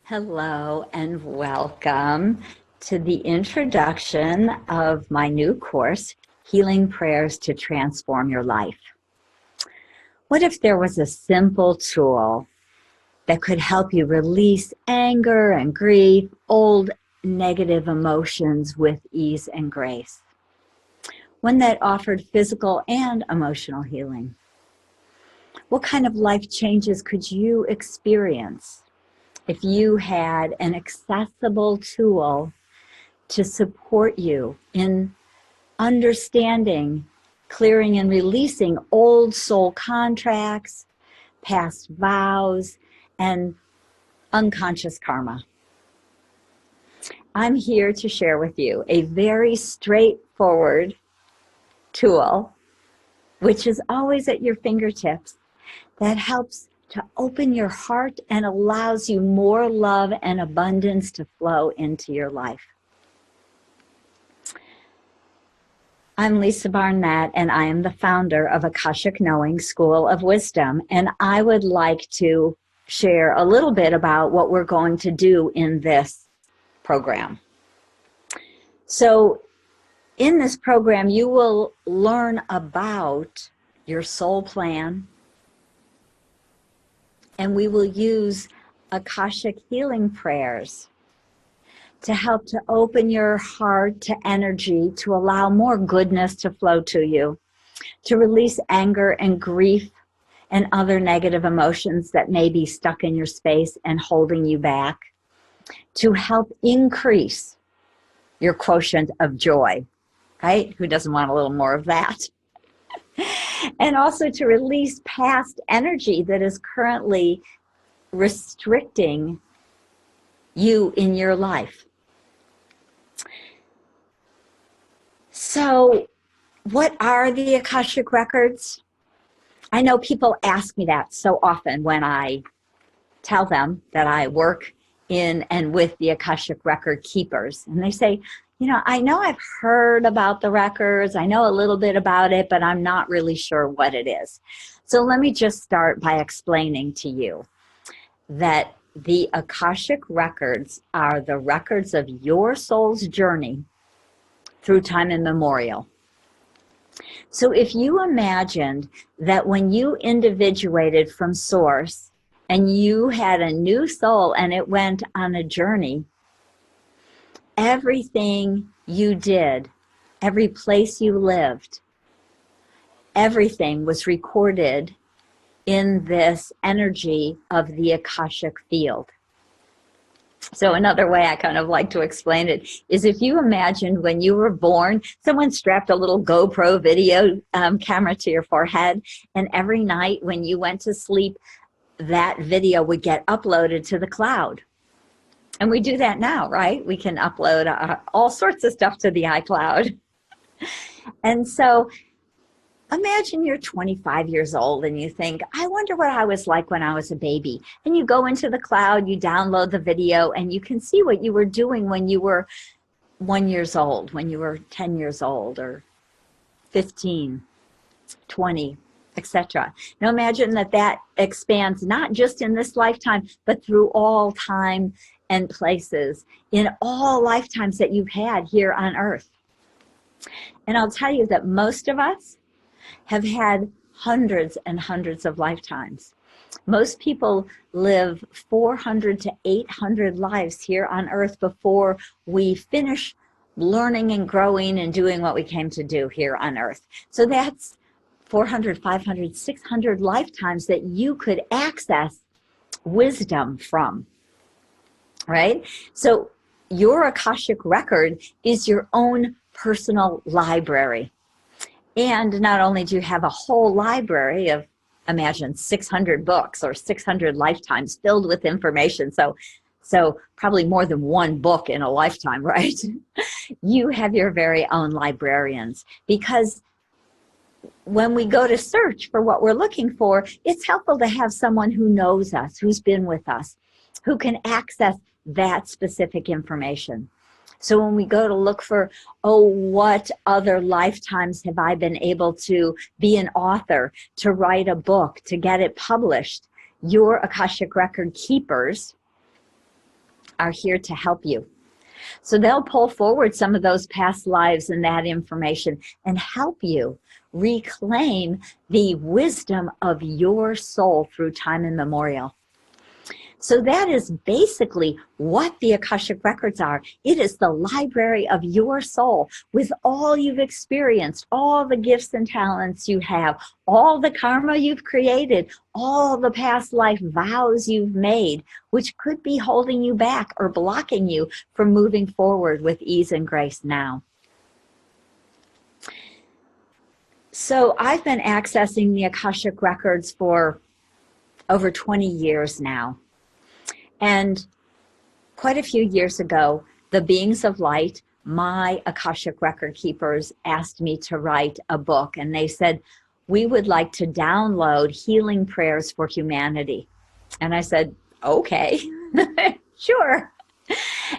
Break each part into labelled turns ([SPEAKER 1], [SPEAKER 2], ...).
[SPEAKER 1] Hello and welcome to the introduction of my new course, Healing Prayers to Transform Your Life. What if there was a simple tool that could help you release anger and grief, old negative emotions with ease and grace? One that offered physical and emotional healing. What kind of life changes could you experience if you had an accessible tool to support you in understanding, clearing, and releasing old soul contracts, past vows, and unconscious karma? I'm here to share with you a very straightforward tool, which is always at your fingertips, that helps to open your heart and allows you more love and abundance to flow into your life. I'm Lisa Barnett, and I am the founder of Akashic Knowing School of Wisdom, and I would like to share a little bit about what we're going to do in this program. So in this program, you will learn about your soul plan, and we will use Akashic healing prayers to help to open your heart to energy, to allow more goodness to flow to you, to release anger and grief and other negative emotions that may be stuck in your space and holding you back, to help increase your quotient of joy, right? Who doesn't want a little more of that? And also to release past energy that is currently restricting you in your life. So, what are the Akashic Records? I know people ask me that so often when I tell them that I work in and with the Akashic Record keepers. And they say, you know I've heard about the records, I know a little bit about it, but I'm not really sure what it is. So let me just start by explaining to you that the Akashic Records are the records of your soul's journey through time immemorial. So if you imagined that when you individuated from Source and you had a new soul and it went on a journey, everything you did, every place you lived, everything was recorded in this energy of the Akashic field. So another way I kind of like to explain it is, if you imagined when you were born, someone strapped a little GoPro video camera to your forehead, and every night when you went to sleep, that video would get uploaded to the cloud. And we do that now, right? We can upload all sorts of stuff to the iCloud. And so imagine you're 25 years old and you think, I wonder what I was like when I was a baby. And you go into the cloud, you download the video, and you can see what you were doing when you were 1 year old, when you were 10 years old, or 15, 20, etc. Now imagine that that expands not just in this lifetime, but through all time and places, in all lifetimes that you've had here on earth. And I'll tell you that most of us have had hundreds and hundreds of lifetimes. Most people live 400 to 800 lives here on earth before we finish learning and growing and doing what we came to do here on earth. So that's 400, 500, 600 lifetimes that you could access wisdom from. Right? So your Akashic record is your own personal library. And not only do you have a whole library of, imagine, 600 books or 600 lifetimes filled with information. So probably more than one book in a lifetime, right? You have your very own librarians, because when we go to search for what we're looking for, it's helpful to have someone who knows us, who's been with us, who can access that specific information. So when we go to look for, oh, what other lifetimes have I been able to be an author, to write a book, to get it published, your Akashic Record keepers are here to help you. So they'll pull forward some of those past lives and that information and help you reclaim the wisdom of your soul through time immemorial. So that is basically what the Akashic Records are. It is the library of your soul with all you've experienced, all the gifts and talents you have, all the karma you've created, all the past life vows you've made, which could be holding you back or blocking you from moving forward with ease and grace now. So I've been accessing the Akashic Records for over 20 years now. And quite a few years ago, the Beings of Light, my Akashic record keepers, asked me to write a book. And they said, we would like to download healing prayers for humanity. And I said, okay, sure.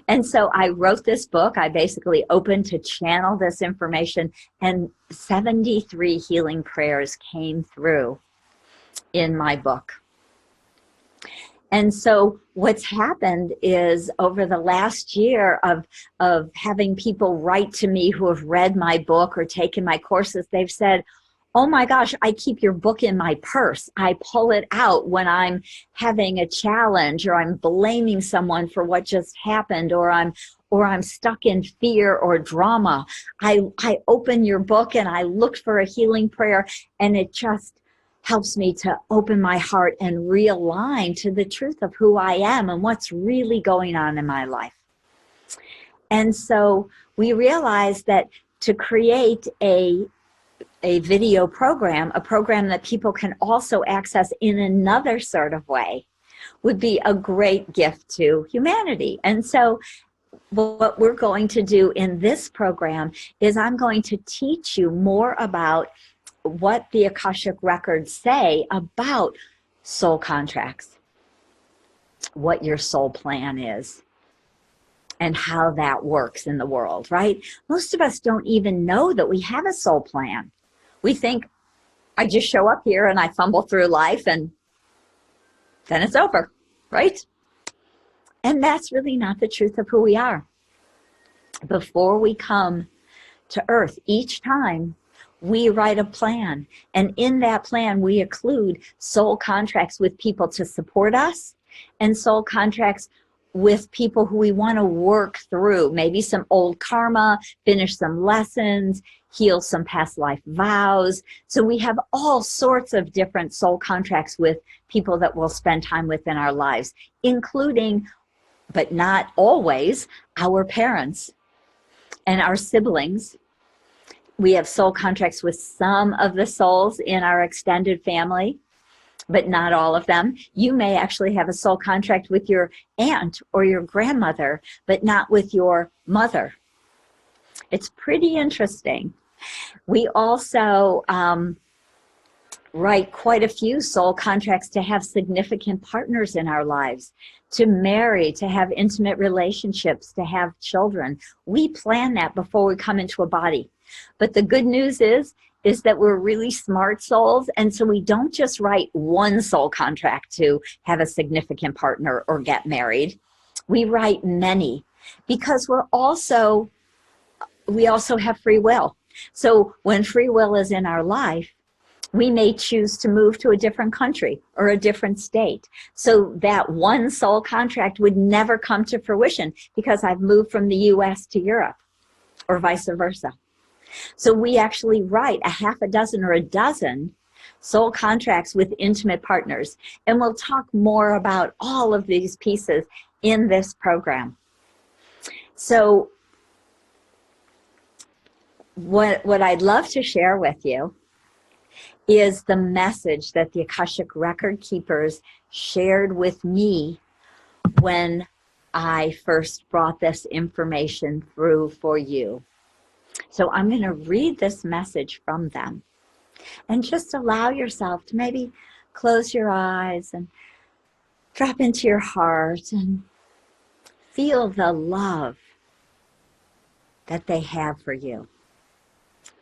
[SPEAKER 1] And so I wrote this book. I basically opened to channel this information, and 73 healing prayers came through in my book. And so what's happened is over the last year of having people write to me who have read my book or taken my courses, they've said, oh my gosh, I keep your book in my purse. I pull it out when I'm having a challenge, or I'm blaming someone for what just happened, or I'm stuck in fear or drama. I open your book and I look for a healing prayer, and it just helps me to open my heart and realign to the truth of who I am and what's really going on in my life. And so we realized that to create a video program, a program that people can also access in another sort of way, would be a great gift to humanity. And so what we're going to do in this program is I'm going to teach you more about what the Akashic Records say about soul contracts, what your soul plan is, and how that works in the world, right? Most of us don't even know that we have a soul plan. We think, I just show up here and I fumble through life and then it's over, right? And that's really not the truth of who we are. Before we come to Earth, each time we write a plan, and in that plan we include soul contracts with people to support us and soul contracts with people who we want to work through, maybe some old karma, finish some lessons, heal some past life vows. So we have all sorts of different soul contracts with people that we'll spend time with in our lives, including, but not always, our parents and our siblings. We have soul contracts with some of the souls in our extended family, but not all of them. You may actually have a soul contract with your aunt or your grandmother, but not with your mother. It's pretty interesting. We also write quite a few soul contracts to have significant partners in our lives, to marry, to have intimate relationships, to have children. We plan that before we come into a body. But the good news is that we're really smart souls, and so we don't just write one soul contract to have a significant partner or get married. We write many because we also have free will. So when free will is in our life, we may choose to move to a different country or a different state. So that one soul contract would never come to fruition because I've moved from the US to Europe or vice versa. So we actually write a half a dozen or a dozen soul contracts with intimate partners. And we'll talk more about all of these pieces in this program. So what I'd love to share with you is the message that the Akashic Record Keepers shared with me when I first brought this information through for you. So I'm going to read this message from them, and just allow yourself to maybe close your eyes and drop into your heart and feel the love that they have for you,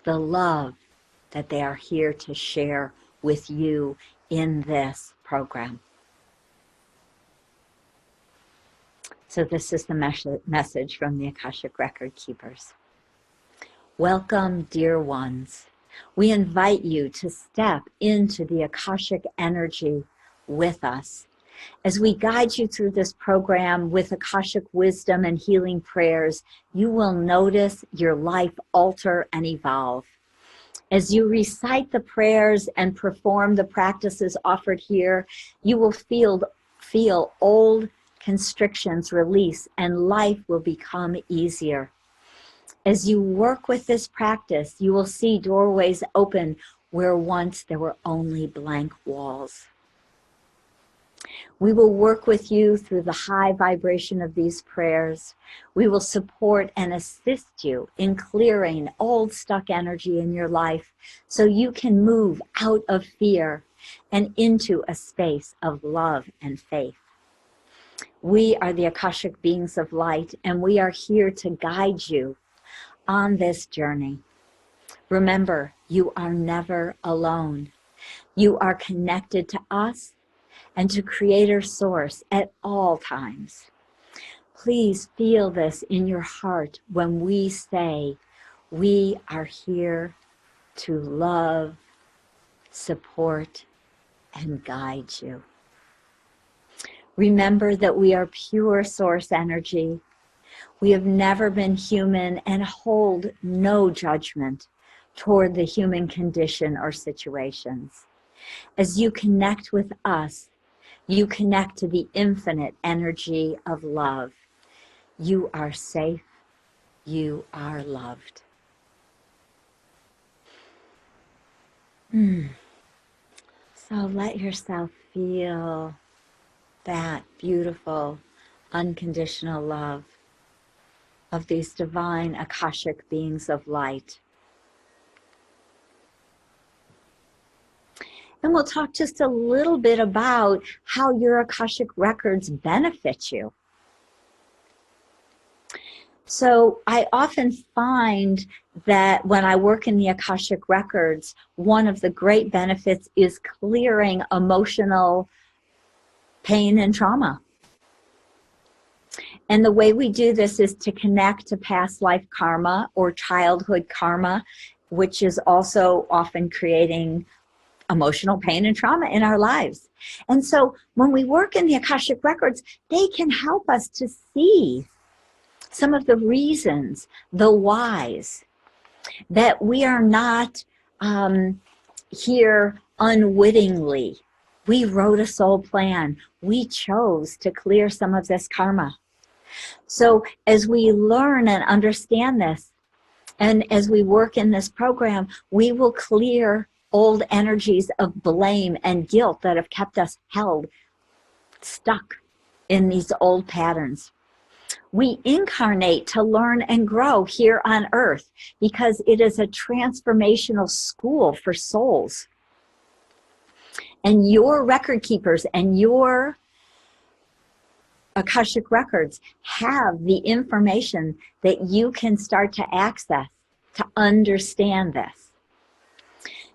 [SPEAKER 1] the love that they are here to share with you in this program. So this is the message from the Akashic Record Keepers. Welcome, dear ones. We invite you to step into the Akashic energy with us. As we guide you through this program with Akashic wisdom and healing prayers, you will notice your life alter and evolve. As you recite the prayers and perform the practices offered here, you will feel old constrictions release and life will become easier. As you work with this practice, you will see doorways open where once there were only blank walls. We will work with you through the high vibration of these prayers. We will support and assist you in clearing old stuck energy in your life so you can move out of fear and into a space of love and faith. We are the Akashic Beings of Light, and we are here to guide you on this journey. Remember, you are never alone. You are connected to us and to Creator Source at all times. Please feel this in your heart when we say, we are here to love, support, and guide you. Remember that we are pure source energy. We have never been human and hold no judgment toward the human condition or situations. As you connect with us, you connect to the infinite energy of love. You are safe. You are loved. So let yourself feel that beautiful, unconditional love of these divine Akashic beings of light. And we'll talk just a little bit about how your Akashic records benefit you. So I often find that when I work in the Akashic records, one of the great benefits is clearing emotional pain and trauma. And the way we do this is to connect to past life karma or childhood karma, which is also often creating emotional pain and trauma in our lives. And so when we work in the Akashic records, they can help us to see some of the reasons, the whys, that we are not here unwittingly. We wrote a soul plan. We chose to clear some of this karma. So as we learn and understand this, and as we work in this program, we will clear old energies of blame and guilt that have kept us held, stuck in these old patterns. We incarnate to learn and grow here on earth because it is a transformational school for souls. And your record keepers and your Akashic records have the information that you can start to access to understand this.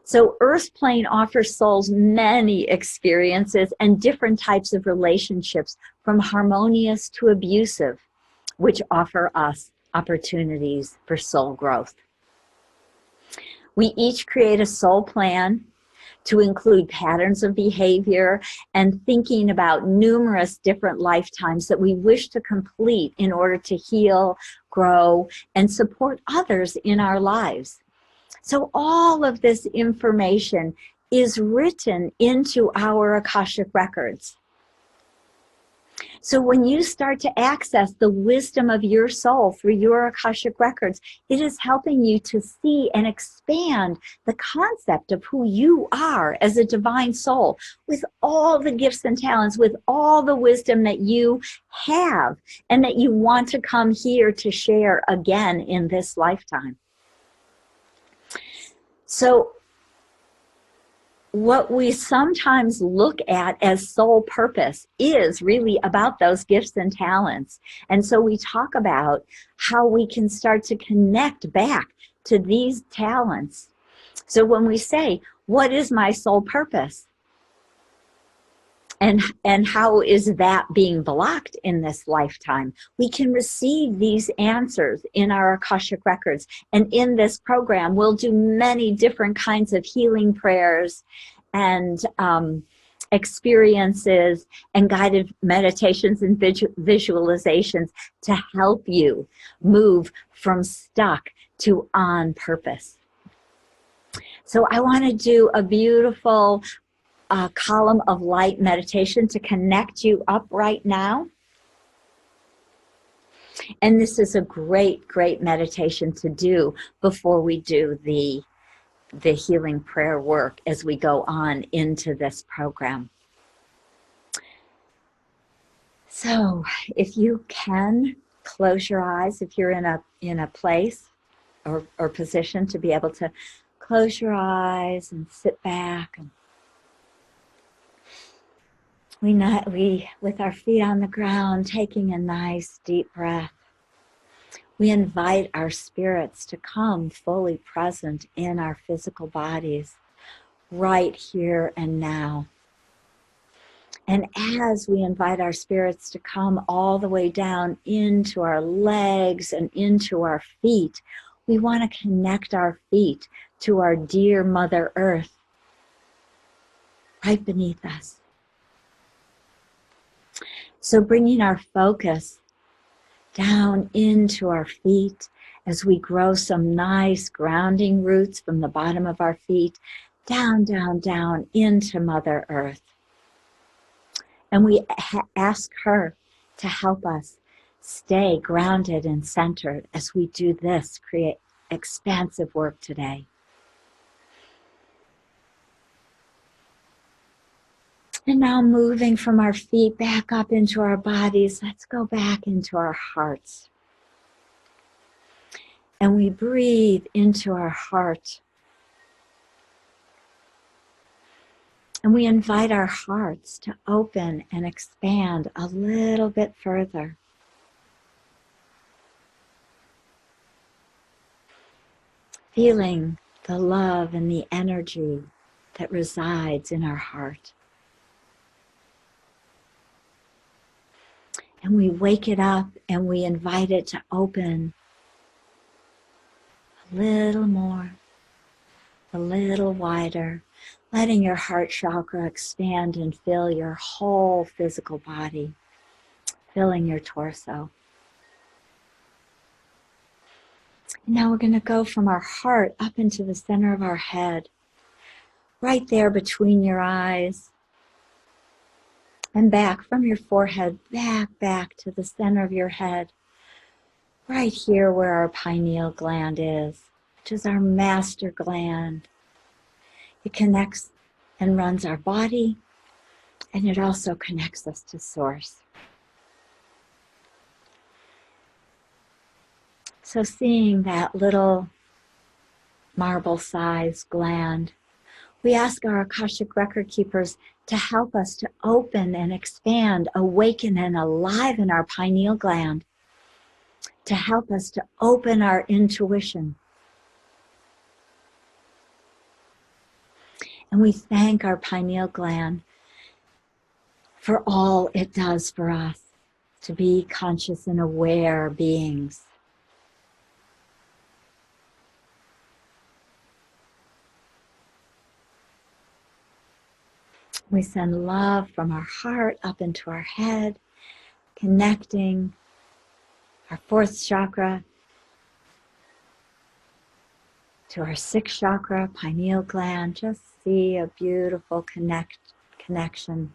[SPEAKER 1] So Earth Plane offers souls many experiences and different types of relationships, from harmonious to abusive, which offer us opportunities for soul growth. We each create a soul plan to include patterns of behavior and thinking about numerous different lifetimes that we wish to complete in order to heal, grow, and support others in our lives. So all of this information is written into our Akashic records. So when you start to access the wisdom of your soul through your Akashic records, it is helping you to see and expand the concept of who you are as a divine soul, with all the gifts and talents, with all the wisdom that you have and that you want to come here to share again in this lifetime. So what we sometimes look at as soul purpose is really about those gifts and talents. And so we talk about how we can start to connect back to these talents. So when we say, what is my soul purpose? And how is that being blocked in this lifetime? We can receive these answers in our Akashic Records. And in this program, we'll do many different kinds of healing prayers and experiences and guided meditations and visualizations to help you move from stuck to on purpose. So I want to do a beautiful column of light meditation to connect you up right now. And this is a great, great meditation to do before we do the healing prayer work as we go on into this program. So if you can, close your eyes if you're in a place or position to be able to close your eyes and sit back. And we with our feet on the ground, taking a nice deep breath, we invite our spirits to come fully present in our physical bodies right here and now. And as we invite our spirits to come all the way down into our legs and into our feet, we want to connect our feet to our dear Mother Earth right beneath us. So bringing our focus down into our feet as we grow some nice grounding roots from the bottom of our feet, down, down, down into Mother Earth. And we ask her to help us stay grounded and centered as we do this create expansive work today. And now moving from our feet back up into our bodies, let's go back into our hearts. And we breathe into our heart. And we invite our hearts to open and expand a little bit further. Feeling the love and the energy that resides in our heart. And we wake it up and we invite it to open a little more, a little wider, letting your heart chakra expand and fill your whole physical body, filling your torso. And now we're going to go from our heart up into the center of our head, right there between your eyes, and back from your forehead, back to the center of your head, right here where our pineal gland is, which is our master gland. It connects and runs our body, and it also connects us to Source. So seeing that little marble-sized gland, we ask our Akashic Record Keepers to help us to open and expand, awaken and aliven our pineal gland, to help us to open our intuition. And we thank our pineal gland for all it does for us to be conscious and aware beings. We send love from our heart up into our head, connecting our fourth chakra to our sixth chakra, pineal gland. Just see a beautiful connection,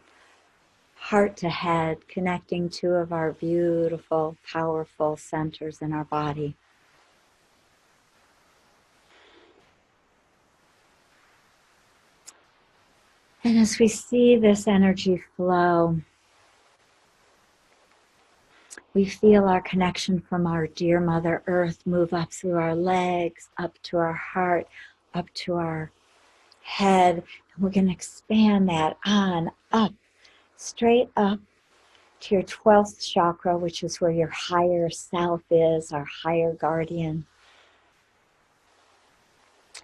[SPEAKER 1] heart to head, connecting two of our beautiful, powerful centers in our body. And as we see this energy flow, we feel our connection from our dear Mother Earth move up through our legs, up to our heart, up to our head. And we're going to expand that on, up, straight up to your 12th chakra, which is where your higher self is, our higher guardian.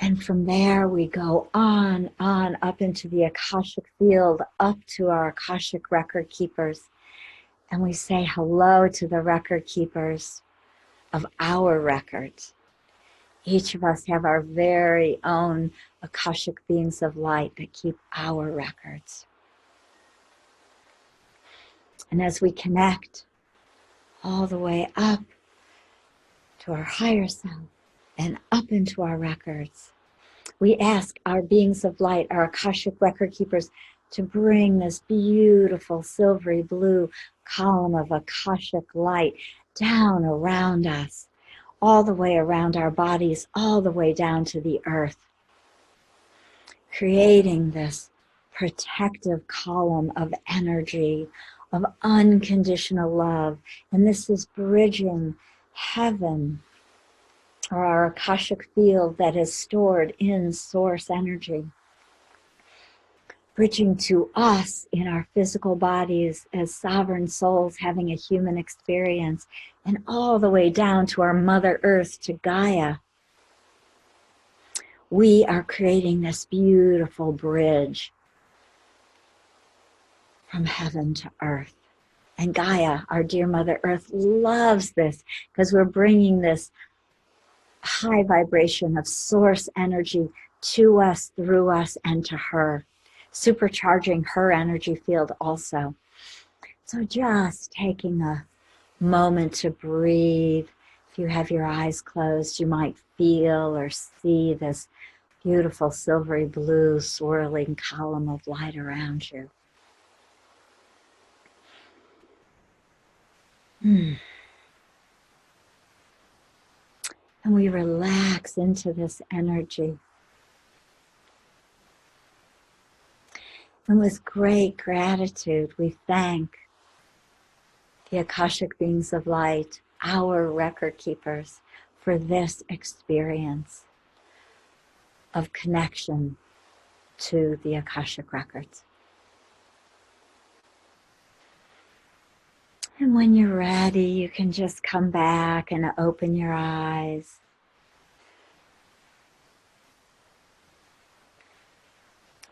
[SPEAKER 1] And from there, we go on, up into the Akashic field, up to our Akashic record keepers. And we say hello to the record keepers of our records. Each of us have our very own Akashic beings of light that keep our records. And as we connect all the way up to our higher self and up into our records, we ask our beings of light, our Akashic record keepers, to bring this beautiful silvery blue column of Akashic light down around us, all the way around our bodies, all the way down to the earth, creating this protective column of energy, of unconditional love. And this is bridging heaven, or our Akashic field that is stored in source energy, bridging to us in our physical bodies as sovereign souls having a human experience, and all the way down to our Mother Earth, to Gaia. We are creating this beautiful bridge from heaven to earth. And Gaia, our dear Mother Earth, loves this because we're bringing this high vibration of source energy to us, through us, and to her, supercharging her energy field also. So just taking a moment to breathe. If you have your eyes closed, you might feel or see this beautiful silvery blue swirling column of light around you. And we relax into this energy. And with great gratitude, we thank the Akashic Beings of Light, our record keepers, for this experience of connection to the Akashic Records. And when you're ready, you can just come back and open your eyes.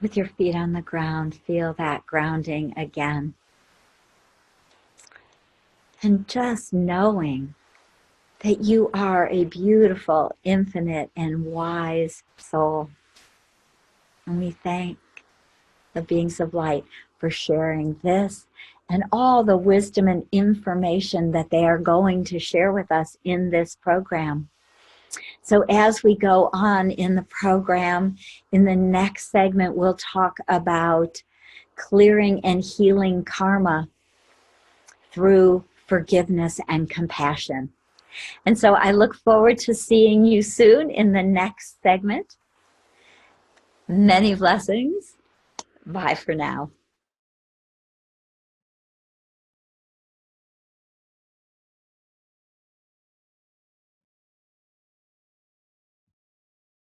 [SPEAKER 1] With your feet on the ground, feel that grounding again. And just knowing that you are a beautiful, infinite, and wise soul. And we thank the beings of light for sharing this and all the wisdom and information that they are going to share with us in this program. So as we go on in the program, in the next segment, we'll talk about clearing and healing karma through forgiveness and compassion. And so I look forward to seeing you soon in the next segment. Many blessings. Bye for now.